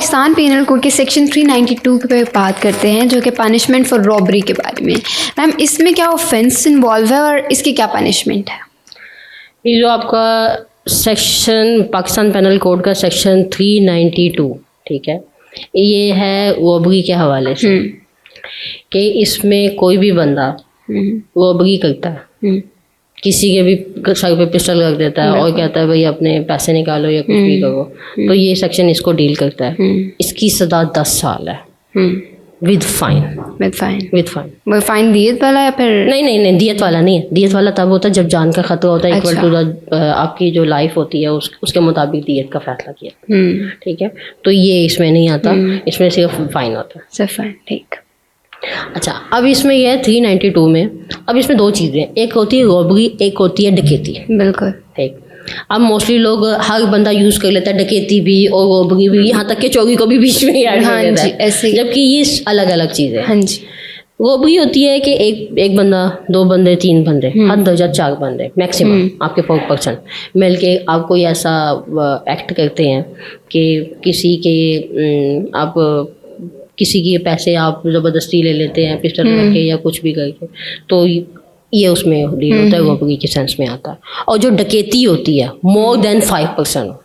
Pakistan panel code के section 392 पे बात करते हैं, जो कि पनिशमेंट फॉर रॉबरी के बारे में। मैम, इसमें क्या ऑफेंस इन्वॉल्व है और इसकी क्या पनिशमेंट है? ये जो आपका सेक्शन पाकिस्तान पेनल कोड का सेक्शन 392, ठीक है, ये है रॉबरी के हवाले से कि इसमें कोई भी बंदा रॉबरी करता है, किसी के भी सर पे पिस्टल रख देता है और कहता है भाई अपने पैसे निकालो या कुछ भी करो, तो ये सेक्शन इसको डील करता है। इसकी सजा 10 साल है विद फाइन। वो फाइन दियत वाला या फिर? नहीं, दियत वाला नहीं है। दियत वाला तब होता है जब जान का खतरा होता है, इक्वल टू आपकी जो लाइफ होती है उसके मुताबिक दियत का फैसला किया, ठीक है। तो ये इसमें नहीं आता, इसमें सिर्फ फाइन होता है। सिर्फ फाइन, ठीक। अच्छा, अब इसमें यह है 392 में, अब इसमें 2 चीज़ें, एक होती है रॉबरी, एक होती है डकैती। बिल्कुल ठीक। अब मोस्टली लोग, हर बंदा यूज़ कर लेता है डकैती भी और रॉबरी भी, यहाँ तक कि चोरी को भी बीच में ही ऐड कर देता है, ऐसे, जबकि ये अलग अलग चीज़ें हैं। हाँ जी। रॉबरी होती है कि एक बंदा, 2 बंदे, 3 बंदे, हद दर्जा 4 बंदे मैक्सिमम आपके 4 पर्सन मिल के आप कोई ऐसा एक्ट करते हैं कि किसी के पैसे आप ज़बरदस्ती ले लेते हैं पिस्टल रख के या कुछ भी करके, तो ये उसमें डील होता है, रॉबरी के सेंस में आता है। और जो डकैती होती है मोर देन 5%,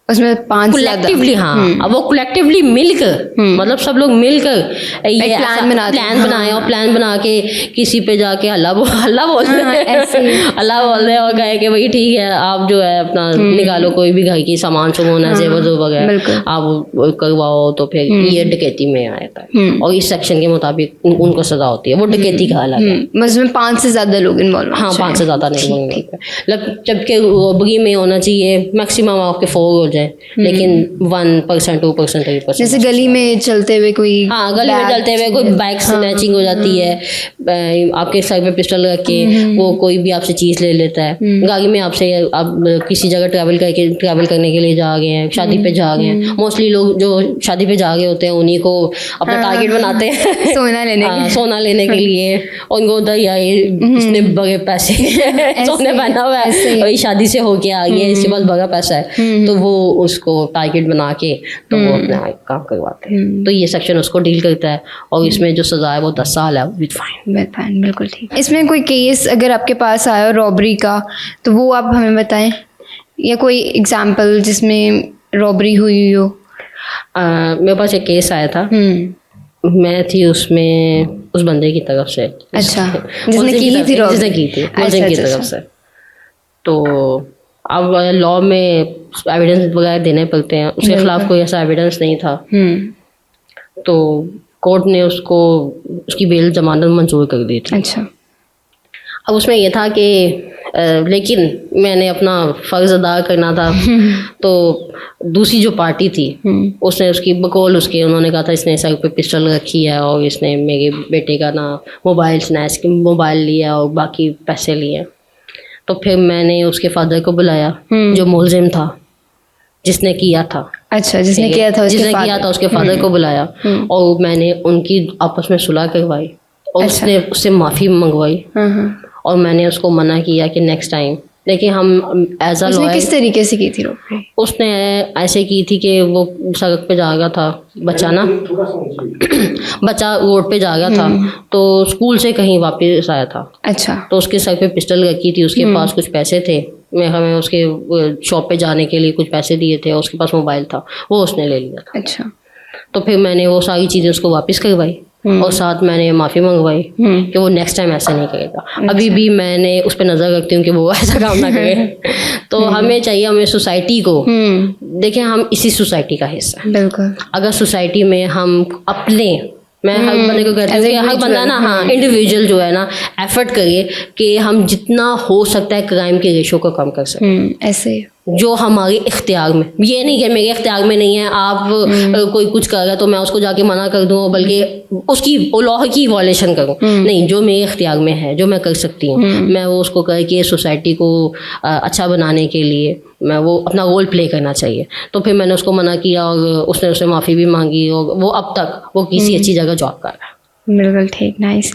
उसमें 5 कलेक्टिवली, हाँ, अब वो कलेक्टिवली मिलकर, मतलब सब लोग मिलकर ये प्लान बनाए और प्लान बना के किसी पे जाके हल्ला बोल रहे और कहे कि भाई ठीक है आप जो है अपना निकालो कोई भी घर की सामान सुमोना से वगैरह आप करवाओ, तो फिर ये डकैती में आता है और इस सेक्शन के मुताबिक उनको सजा होती है। वो डकैती का अलग है, उसमें 5 से ज़्यादा लोग इन्वॉल्व। हाँ, 5 से ज़्यादा नहीं, मतलब जबकि रॉबरी में होना चाहिए मैक्सिमम आपके 4 हो जाए, लेकिन 1%, 2%, 3%। जैसे गली में चलते हुए कोई, हाँ, गली में चलते हुए कोई बाइक स्नैचिंग हो जाती है, आपके सर पे पिस्टल रख के वो कोई भी आपसे चीज़ ले लेता है, गाड़ी में आपसे, आप किसी जगह ट्रैवल करने के लिए जा गए हैं, शादी पे जा गए हैं, मोस्टली लोग जो शादी पे जा गए होते हैं उन्हीं को अपना टारगेट बनाते हैं सोना लेने के लिए। उनको होता है यार इसने बड़े पैसे सोने पहना हुआ है और शादी से होके आ गया, इसके पास बड़ा पैसा है, तो वो उसको टारगेट बना के तो वो अपना काम करवाते हैं। तो ये सेक्शन उसको डील करता है और इसमें जो सजा है वो 10 साल है विद फाइन। बिल्कुल ठीक। इसमें कोई केस अगर आपके पास आया रॉबरी का, तो वो आप हमें बताएं, या कोई एग्जांपल जिसमें रॉबरी हुई हो? मेरे पास एक केस आया था, मैं थी उसमें उस बंदे की तरफ से। अच्छा, जिसने की थी मुलजिम की तरफ से। तो अब लॉ में एविडेंस वगैरह देने पड़ते हैं, उसके खिलाफ कोई ऐसा एविडेंस नहीं था, तो कोर्ट ने उसकी बेल जमानत मंजूर कर दी थी। अच्छा। अब उसमें यह था कि लेकिन मैंने अपना फ़र्ज़ अदा करना था, तो दूसरी जो पार्टी थी उसने उसकी बकौल उन्होंने कहा था इसने सर पे पिस्टल रखी है और इसने मेरे बेटे का ना मोबाइल लिया और बाकी पैसे लिए। तो फिर मैंने उसके फादर को बुलाया, जो मुलजिम था, जिसने किया था। अच्छा, जिसने किया था उसके फादर को बुलाया और मैंने उनकी आपस में सुलह करवाई और उससे माफ़ी मंगवाई और मैंने उसको मना किया कि नेक्स्ट टाइम, लेकिन हम एज अ लॉयर। किस तरीके से की थी रॉबरी? उसने ऐसे की थी कि वो सड़क पे जा रहा था, बच्चा रोड पे जा रहा था, तो स्कूल से कहीं वापस आया था। अच्छा। तो उसके सर पे पिस्टल रखी थी, उसके पास कुछ पैसे थे, हमें उसके शॉप पे जाने के लिए कुछ पैसे दिए थे, उसके पास मोबाइल था, वो उसने ले लिया था। अच्छा। तो फिर मैंने वो सारी चीज़ें उसको वापस करवाई और साथ मैंने माफ़ी मंगवाई कि वो नेक्स्ट टाइम ऐसा नहीं करेगा। अभी भी मैंने उस पर नज़र रखती हूँ कि वो ऐसा काम ना करे। तो हमें चाहिए, हमें सोसाइटी को देखें, हम इसी सोसाइटी का हिस्सा हैं। बिल्कुल। अगर सोसाइटी में हम अपने, मैं हर बंदे को कहती हूँ कि हर बंदा ना, हाँ, इंडिविजुअल जो है ना, एफर्ट करिए कि हम जितना हो सकता है क्राइम के रेशो को कम कर सकें। ऐसे जो हमारे इख्तियार में, ये नहीं कि मेरे इख्तियार में नहीं है, आप कोई कुछ कर रहा है तो मैं उसको जाके मना कर दूँ, बल्कि उसकी लॉ की वॉलेशन करूँ। नहीं, जो मेरे इख्तियार में है, जो मैं कर सकती हूँ, मैं वो उसको करके सोसाइटी को अच्छा बनाने के लिए मैं वो अपना रोल प्ले करना चाहिए। तो फिर मैंने उसको मना किया और उसने उससे माफ़ी भी मांगी और वो अब तक वो किसी अच्छी जगह जॉब कर रहा है। बिल्कुल ठीक, नाइस।